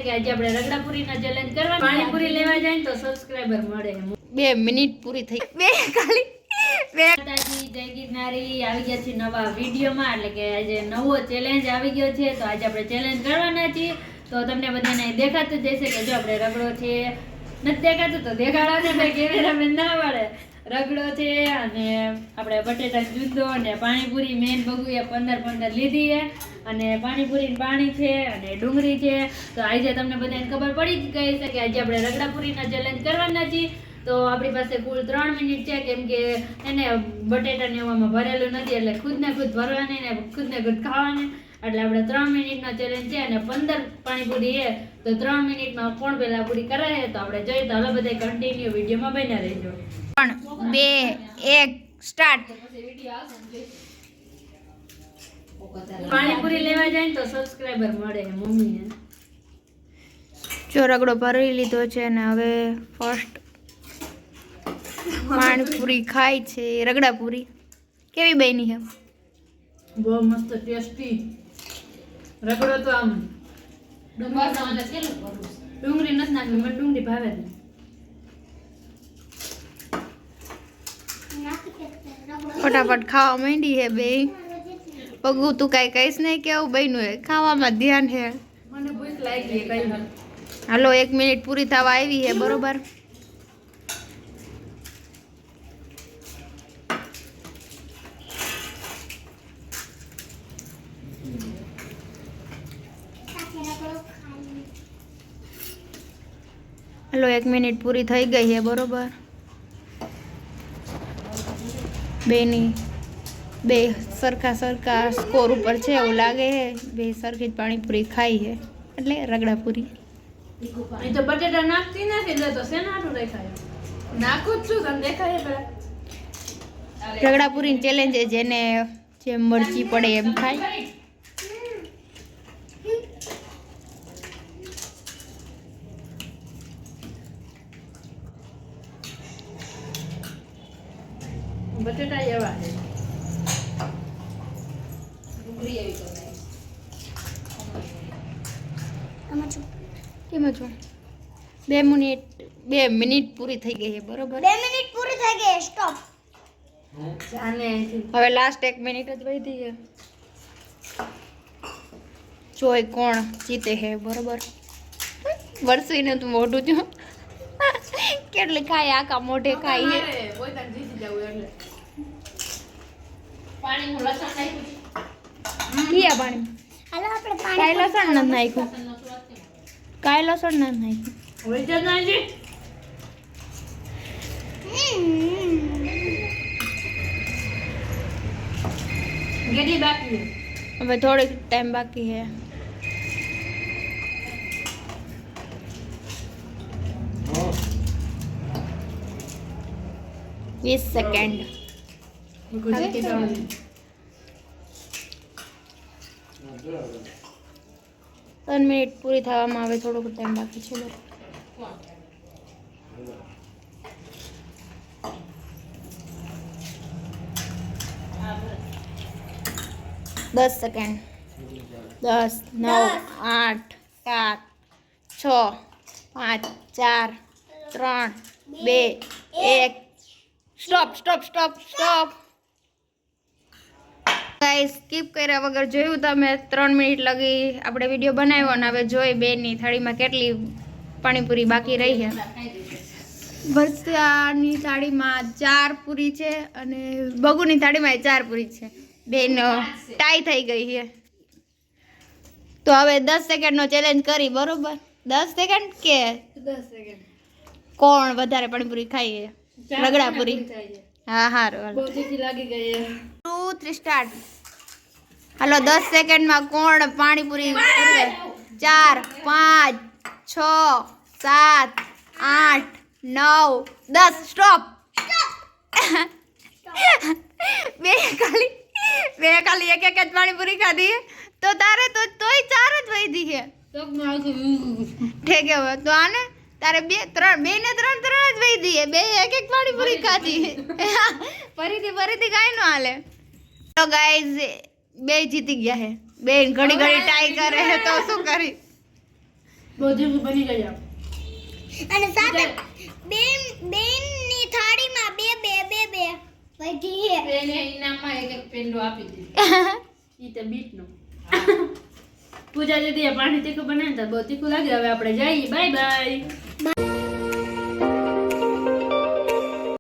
કે આજે આપણે રગડાપુરીના ચેલેન્જ કરવા પાણીપુરી લેવા જાય તો સબસ્ક્રાઇબર મળે 2 મિનિટ પૂરી થઈ ખાલી માતાજી જય ગિરનારી આવી ગયા છે નવા વિડીયોમાં એટલે કે આજે નવો ચેલેન્જ આવી ગયો છે તો આજે આપણે ચેલેન્જ કરવાના છીએ તો તમને બધાને દેખાતું જ હશે કે જો આપણે રગડો છે નથી દેખાતું તો દેખાડો છે ભાઈ કેમેરામેન ના પાડે રગડો છે અને આપણે બટેટા જુદો અને પાણીપુરી મેન બગુયા 15 લીધી છે અને પાણીપુરી પાણી છે અને ડુંગળી છે તો આજે તમને બધાને ખબર પડી જ ગઈ છે કે આજે આપણે રગડાપુરીના ચેલેન્જ કરવાના છીએ તો આપણી પાસે કુલ 3 મિનિટ છે કેમ કે એને બટેટા ને એવામાં ભરેલું નથી એટલે ખુદ ને ખુદ ભરવાની ને ખુદ ને ખુદ ખાવાની એટલે આપણે 3 મિનિટનો ચેલેન્જ છે અને 15 પાણીપુરી છે તો 3 મિનિટમાં કોણ પહેલા પૂરી કરે છે તો આપણે જોઈએ તો હાલો બધા કન્ટિન્યુ વિડીયોમાં બન્યા રહેજો 3 2 1 સ્ટાર્ટ પાણીપુરી લેવા જાય તો સબસ્ક્રાઇબર મળે મમ્મીને જો રગડો ભરી લીધો છે ને હવે ફર્સ્ટ પાણીપુરી ખાય છે રગડાપુરી કેવી બની છે બહુ મસ્ત ટેસ્ટી રગડો તો આમ ડુંગળી નથી નાખવી મને ડુંગળી ભાવે જ ફટાફટ ખાવા માંડી હે બે પગુ તું કઈ કહીશ નહીં કેવું બન્યું હે ખાવામાં ધ્યાન હે મને ભૂખ લાગી કઈ હાલો 1 મિનિટ પૂરી થવા આવી હે બરોબર હાલો 1 મિનિટ પૂરી થઈ ગઈ છે બરોબર બે સરખા સ્કોર ઉપર છે એવું લાગે છે બે સરખી જ પાણીપુરી ખાઈ છે એટલે રગડાપુરી અહીં તો બટેટા નાખતી નથી એટલે તો શેના હાટું દેખાય નાખું જ છું તમને દેખાય પેલા રગડાપુરી ચેલેન્જ છે જેને જેમ મરચી પડે એમ ખાય બટેટા એવા છે ડુંગળી એવી તો કેમ છો 2 મિનિટ પૂરી થઈ ગઈ છે બરોબર 2 મિનિટ પૂરી થઈ ગઈ સ્ટોપ જાને હવે લાસ્ટ 1 મિનિટ જ વધી છે જોઈ કોણ જીતે છે બરોબર વરસીને તું મોઢું જો કેટલી ખાય આખા મોઢે ખાઈ છે કોઈ તને જીતી જાવ એટલે પાણી હું લસણ નાખ્યું કીયા પાણી હાલો આપણે કાઈ લસણ નથી નાખ્યું કાઈ લસણ નથી નાખ્યું હોય જ નાજી ગેડી બાકી હવે થોડીક ટાઈમ બાકી છે વીસ સેકન્ડ 3 મિનિટ પૂરી થવામાં હવે થોડોક ટાઈમ બાકી છે 10 સેકન્ડ 10 9 8 7 6 5 4 3 2 1 સ્ટોપ ગાઈસ સ્કીપ કર્યા વગર જોયું તમે 3 મિનિટ લગી આપણે વિડીયો બનાવ્યો અને હવે જોઈ બેની થાળીમાં કેટલી પાણીપુરી બાકી રહી છે વર્ષાની થાળીમાં 4 પૂરી છે અને બગુની થાળીમાં 4 પૂરી છે બેન ટાઈ થઈ ગઈ છે તો હવે 10 સેકન્ડનો ચેલેન્જ કરી બરોબર 10 સેકન્ડ કે 10 સેકન્ડ કોણ વધારે પાણીપુરી ખાઈ છે રગડાપુરી હા હારું બહુ જીતી લાગી ગઈ 2 3 સ્ટાર્ટ હાલો 10 સેકન્ડમાં કોણ પાણીપુરી 4 5 6 7 8 9 10 સ્ટોપ બે ખાલી એક જ પાણીપુરી ખાધી તો તારે તોય 4 જ વધી છે ઠીક હવે તો આને તારે 2 3 જ વધી છે બે એક પાણીપુરી ખાધી ફરીથી કાંઈ ન હાલે તો ગાઈઝ બે જીતી ગયા હે બેન ઘડી ટાઈ કરે હે તો શું કરી બહુ તીખું બની ગયા. અને સાથે બેનની થાળીમાં બે વધી હે. એને ઇનામમાં એક પેંડો આપી દીધો. ઈ તો બીટનો. પૂજા દીદીએ પાણી તીખું બનાવ્યું તો બહુ તીખું લાગ્યું. હવે આપણે જઈએ. Bye bye.